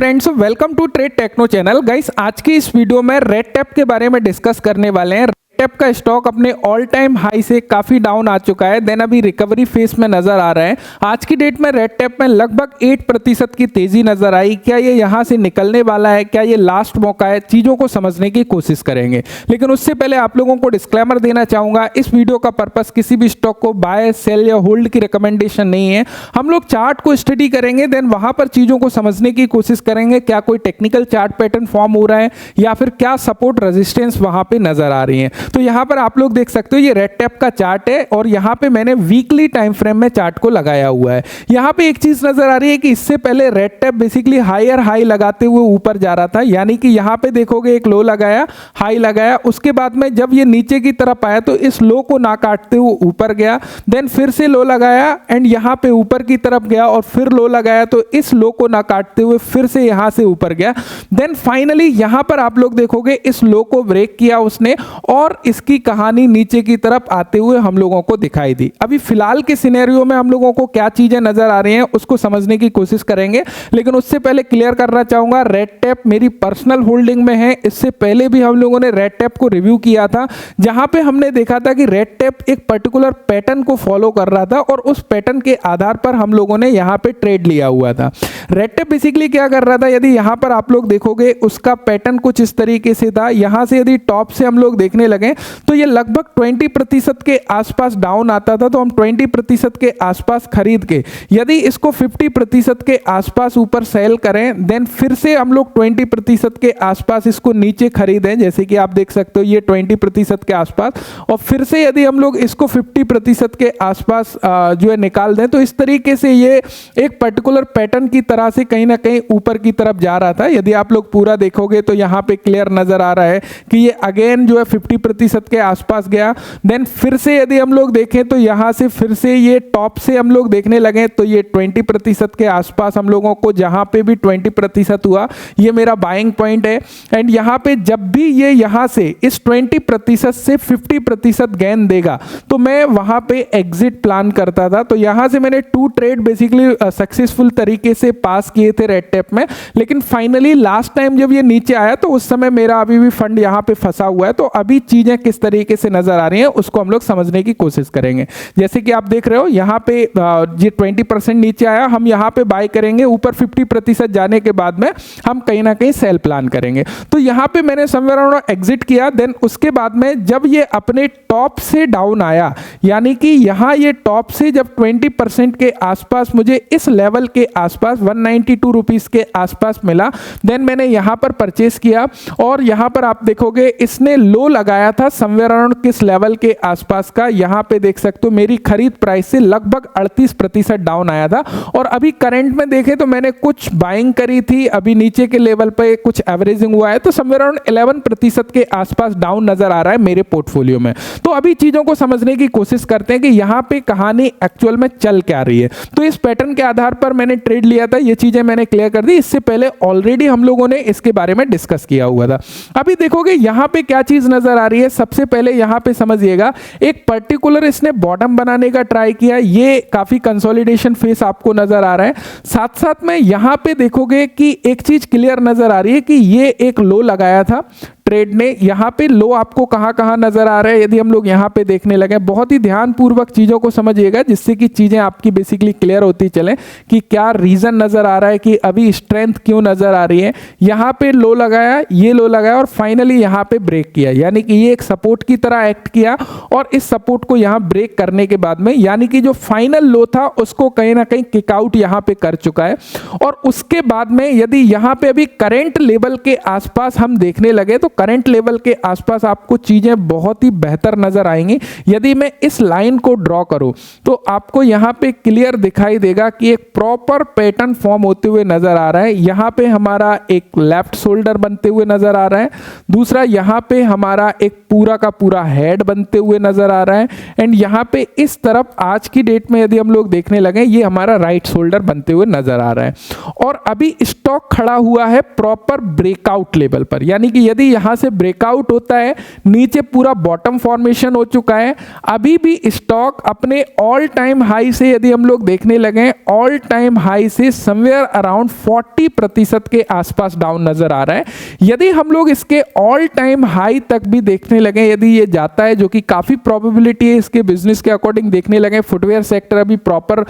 Friends, welcome to trade techno channel. Guys, आज की इस वीडियो में रेड टैप के बारे में डिस्कस करने वाले हैं। टैप का स्टॉक अपने ऑल टाइम हाई से काफी डाउन आ चुका है, देन अभी रिकवरी फेस में नजर आ रहा है। आज की डेट में रेड टैप में लगभग 8% की तेजी नजर आई। क्या ये यहां से निकलने वाला है? क्या ये लास्ट मौका है? चीजों को समझने की कोशिश करेंगे, लेकिन उससे पहले आप लोगों को डिस्क्लेमर देना चाहूंगा, इस वीडियो का पर्पस किसी भी स्टॉक को बाय, सेल या होल्ड की रिकमेंडेशन नहीं है। हम लोग चार्ट को स्टडी करेंगे, देन वहां पर चीजों को समझने की कोशिश करेंगे। क्या कोई टेक्निकल चार्ट पैटर्न फॉर्म हो रहा है या फिर क्या सपोर्ट रेजिस्टेंस वहां पे नजर आ रही है। तो यहां पर आप लोग देख सकते हो, ये रेड टैप का चार्ट है और यहां पे मैंने वीकली टाइम फ्रेम में चार्ट को लगाया हुआ है। यहां पे एक चीज नजर आ रही है कि इससे पहले red tap basically higher high लगाते हुए ऊपर जा रहा था, यानी कि यहां पे देखोगे एक लो लगाया, हाई लगाया, उसके बाद में जब ये नीचे की तरफ आया तो इस लो को ना काटते हुए ऊपर गया, देन फिर से लो लगाया एंड यहां पे ऊपर की तरफ गया और फिर लो लगाया तो इस लो को ना काटते हुए फिर से यहां से ऊपर गया। देन फाइनली यहां पर आप लोग देखोगे इस लो को ब्रेक किया उसने और इसकी कहानी नीचे की तरफ आते हुए हम लोगों को दिखाई दी। अभी फिलहाल के सिनेरियो में हम लोगों को क्या चीजें नजर आ रही हैं उसको समझने की कोशिश करेंगे, लेकिन उससे पहले क्लियर करना चाहूंगा, रेड टैप मेरी पर्सनल होल्डिंग में है। इससे पहले भी हम लोगों ने रेड टैप को रिव्यू किया था, जहां पे हमने देखा था कि रेड टैप एक पर्टिकुलर पैटर्न को फॉलो कर रहा था और उस पैटर्न के आधार पर हम लोगों ने यहां पे ट्रेड लिया हुआ था। रेड टैप बेसिकली क्या कर रहा था, यदि यहां पर आप लोग देखोगे उसका पैटर्न कुछ इस तरीके से था। यहां से यदि टॉप से हम लोग देखने लगे तो ये लगभग 20% के आसपास डाउन आता था, तो हम 20% के आसपास खरीद के यदि इसको 50% के आसपास ऊपर सेल करें, देन फिर से हम लोग 20% के आसपास इसको नीचे खरीदें, जैसे कि आप देख सकते हो ये 20% के आसपास, और फिर से यदि हम लोग इसको 50% के आसपास जो है निकाल दें, तो इस तरीके से ये एक पर्टिकुलर पैटर्न की तरह से कहीं ना कहीं ऊपर की तरफ जा रहा था। यदि आप लोग पूरा देखोगे तो यहां पे क्लियर नजर आ रहा है कि ये अगेन जो है 50% के आसपास गया। देन फिर से यदि हम लोग देखें तो यहां से फिर से ये टॉप से हम लोग देखने लगे तो ये 20% के आसपास हम लोगों को, जहां पे भी 20% हुआ, ये मेरा बाइंग पॉइंट है। एंड यहां पे जब भी ये यहां से इस 20% से 50% गेन देगा तो मैं वहां पे एग्जिट प्लान करता था। तो यहां से मैंने 2 ट्रेड बेसिकली सक्सेसफुल तरीके से पास किए थे रेड टैप में, लेकिन फाइनली लास्ट टाइम जब ये नीचे आया तो उस समय मेरा अभी भी फंड यहां पे फंसा हुआ है। तो अभी चीजें किस तरीके से नजर आ रही हैं उसको हम लोग समझने की कोशिश करेंगे। जैसे कि आप देख रहे हो यहां पे ये 20% नीचे आया, हम यहां पे बाय करेंगे, ऊपर 50% जाने के बाद में हम कहीं ना कहीं सेल प्लान करेंगे। तो यहां पे मैंने समवेयर अराउंड एग्जिट किया। देन उसके बाद में जब ये अपने टॉप से डाउन आया, यानी कि यहां ये टॉप से जब 20% के आसपास मुझे इस लेवल के आसपास 192 रुपीस के आसपास मिला, देन मैंने यहां पर परचेस किया और यहां पर आप देखोगे इसने लो लगाया था समवेयर अराउंड किस लेवल के आसपास का, यहां पे देख सकते हो मेरी खरीद प्राइस से लगभग 38% डाउन आया था। और अभी करंट में देखें तो मैंने कुछ बाइंग करी थी, अभी नीचे के लेवल पे कुछ एवरेजिंग हुआ है, तो समवेयर अराउंड 11% के आसपास डाउन नजर आ रहा है मेरे पोर्टफोलियो में। तो अभी चीजों को समझने की कोशिश करते हैं कि यहां पे कहानी एक्चुअल में चल क्या रही है। तो इस पैटर्न के आधार पर मैंने ट्रेड लिया था, ये चीजें मैंने क्लियर कर दी। इससे पहले ऑलरेडी हम लोगों ने इसके बारे में डिस्कस किया हुआ था। अभी देखोगे यहां पे क्या चीज नजर आ रही है। सबसे पहले यहां पे समझिएगा, एक पर्टिकुलर इसने बॉटम बनाने का ट्राई किया, ये काफी कंसोलिडेशन फेस आपको नजर आ रहा है। साथ साथ में यहां पे देखोगे कि एक चीज क्लियर नजर आ रही है कि ये एक लो लगाया था ट्रेड ने। यहां पे लो आपको कहां कहां नजर आ रहा है, यदि हम लोग यहां पे देखने लगे, बहुत ही ध्यानपूर्वक चीजों को समझिएगा जिससे कि चीजें आपकी बेसिकली क्लियर होती चले कि क्या रीजन नजर आ रहा है कि अभी स्ट्रेंथ क्यों नजर आ रही है। यहां पे लो लगाया, ये लो लगाया और फाइनली यहां पे ब्रेक किया, यानी कि ये एक सपोर्ट की तरह एक्ट किया और इस सपोर्ट को यहां ब्रेक करने के बाद में, यानी कि जो फाइनल लो था उसको कहीं ना कहीं किकआउट यहां पे कर चुका है। और उसके बाद में यदि यहां पे अभी करंट लेवल के आसपास हम देखने लगे तो करंट लेवल के आसपास आपको चीजें बहुत ही बेहतर नजर आएंगी। यदि मैं इस लाइन को ड्रॉ करूं तो आपको यहां पे क्लियर दिखाई देगा कि एक प्रॉपर पैटर्न फॉर्म होते हुए नजर आ रहा है। यहां पे हमारा एक लेफ्ट शोल्डर बनते हुए नजर आ रहा है, दूसरा यहां पे हमारा एक पूरा का पूरा हेड बनते हुए नजर आ रहा है, एंड यहां पे इस तरफ आज की डेट में यदि हम लोग देखने लगे ये हमारा राइट शोल्डर बनते हुए नजर आ रहा है। और अभी स्टॉक खड़ा हुआ है प्रॉपर ब्रेकआउट लेवल पर, यानी कि यदि यहां यहाँ से ब्रेकआउट होता है, नीचे पूरा बॉटम फॉर्मेशन हो चुका है। अभी भी स्टॉक अपने ऑल टाइम हाई से यदि हम लोग देखने लगे, ऑल टाइम हाई से समवेयर अराउंड 40% के आसपास डाउन नजर आ रहा है। यदि हम लोग इसके ऑल टाइम हाई तक भी देखने लगे, यदि ये जाता है, जो कि काफी प्रोबेबिलिटी है इसके बिजनेस के अकॉर्डिंग देखने लगे, फुटवेयर सेक्टर अभी प्रॉपर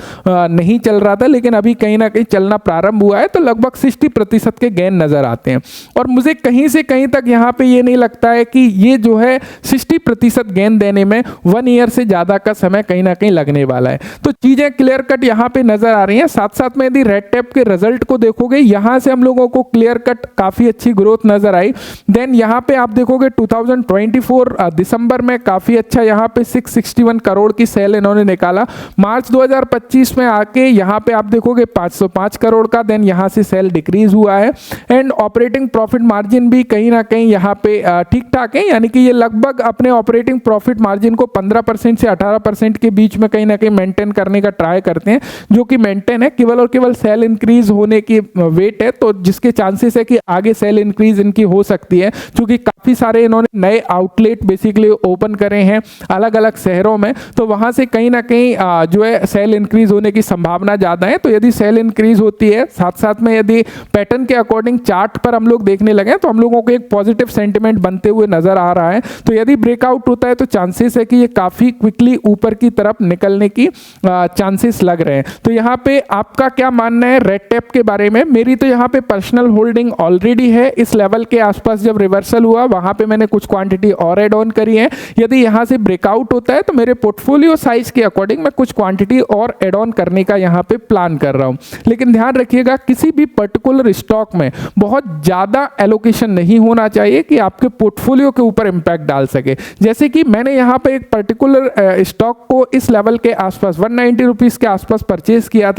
नहीं चल रहा था लेकिन अभी कहीं ना कहीं चलना प्रारंभ हुआ है, तो लगभग 60% के गेन नजर आते हैं। और मुझे कहीं से कहीं तक यहाँ पे ये नहीं लगता है कि ये जो है 60% गेन देने में 1 ईयर से ज्यादा का समय कहीं ना कहीं लगने वाला है। तो चीजें क्लियर कट यहाँ पे नजर आ रही हैं। साथ साथ में यदि रेड टैप के रिजल्ट को देखोगे, यहां से हम लोगों को क्लियर कट काफी अच्छी ग्रोथ नजर आई। देन यहाँ पे आप देखोगे 2024 दिसंबर में काफी अच्छा यहाँ पे 661 करोड़ की सेल इन्होंने निकाला। मार्च 2025 में आके यहाँ पे आप देखोगे 505 करोड़ का, देन यहाँ से सेल डिक्रीज हुआ है। एंड ऑपरेटिंग प्रॉफिट मार्जिन भी कहीं ना कहीं यहाँ पे ठीक ठाक है, यानी कि ये लगभग अपने ऑपरेटिंग प्रॉफिट मार्जिन को 15% से 18% के बीच में कहीं ना कहीं मेंटेन करने का ट्राई करते हैं, जो कि मेंटेन है। केवल और केवल सेल इंक्रीज होने की वेट है, तो जिसके चांसेस है कि आगे सेल इंक्रीज इनकी हो सकती है, क्योंकि काफी सारे इन्होंने नए आउटलेट बेसिकली ओपन करे हैं अलग अलग शहरों में, तो वहां से कहीं ना कहीं जो है सेल इंक्रीज होने की संभावना ज्यादा है। तो यदि सेल इंक्रीज होती है, साथ साथ में यदि पैटर्न के अकॉर्डिंग चार्ट पर हम लोग देखने लगे, तो हम लोगों को एक पॉजिटिव सेंटिमेंट बनते हुए नजर आ रहा है। तो यदि ब्रेकआउट होता है तो चांसेस है कि ये काफी क्विकली ऊपर की तरफ निकलने की चांसेस लग रहे हैं। तो यहाँ पे आपका क्या मानना है रेड टैप के बारे में? मेरी तो यहाँ पे पर्सनल होल्डिंग ऑलरेडी है। इस लेवल के आसपास जब रिवर्सल हुआ, वहां पे मैंने कुछ क्वांटिटी और एड ऑन करी है। यदि यहाँ से ब्रेकआउट होता है तो मेरे पोर्टफोलियो साइज के अकॉर्डिंग मैं कुछ क्वांटिटी और एड ऑन करने का यहाँ पे प्लान कर रहा हूँ। लेकिन ध्यान रखिएगा, किसी भी पर्टिकुलर स्टॉक में बहुत ज्यादा एलोकेशन नहीं होना चाहिए कि आपके पोर्टफोलियो के ऊपर इंपैक्ट डाल सके। जैसे कि मैंने यहाँ पे एक पर्टिकुलर स्टॉक को इस लेवल के आसपास 190 रुपीज के आसपास परचेज किया था,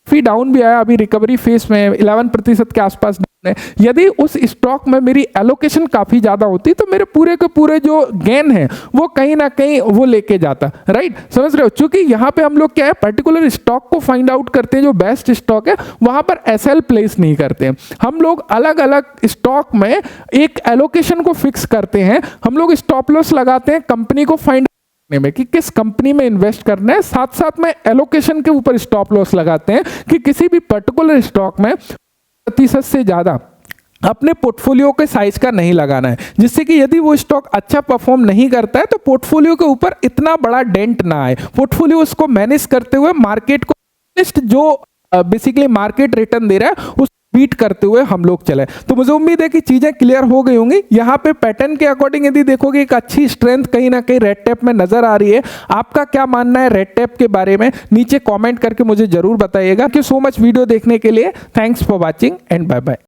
फिर डाउन भी आया, अभी रिकवरी फेस में 11% के आसपास डाउन है। यदि उस स्टॉक में मेरी एलोकेशन काफी ज्यादा होती तो मेरे पूरे के पूरे जो गेन है वो कहीं ना कहीं वो लेके जाता, राइट? समझ रहे हो? क्योंकि यहाँ पे हम लोग क्या है, पर्टिकुलर स्टॉक को फाइंड आउट करते हैं, जो बेस्ट स्टॉक है वहां पर एसएल प्लेस नहीं करते हैं। हम लोग अलग अलग स्टॉक में एक एलोकेशन को फिक्स करते हैं, हम लोग स्टॉप लॉस लगाते हैं कंपनी को फाइंड में कि किस कंपनी में इन्वेस्ट करना है, साथ साथ में एलोकेशन के ऊपर स्टॉप लॉस लगाते हैं कि किसी भी पर्टिकुलर स्टॉक में 30% से ज्यादा अपने पोर्टफोलियो के साइज का नहीं लगाना है, जिससे कि यदि वो स्टॉक अच्छा परफॉर्म नहीं करता है तो पोर्टफोलियो के ऊपर इतना बड़ा डेंट ना आए। पोर्टफोलियो उसको मैनेज करते हुए मार्केट को जो बेसिकली मार्केट रिटर्न दे रहा है उस बीट करते हुए हम लोग चले। तो मुझे उम्मीद है कि चीजें क्लियर हो गई होंगी। यहाँ पे पैटर्न के अकॉर्डिंग यदि देखोगे एक अच्छी स्ट्रेंथ कहीं ना कहीं रेड टैप में नजर आ रही है। आपका क्या मानना है रेड टैप के बारे में? नीचे कमेंट करके मुझे जरूर बताइएगा। Thank you so much video देखने के लिए। Thanks for watching and bye bye.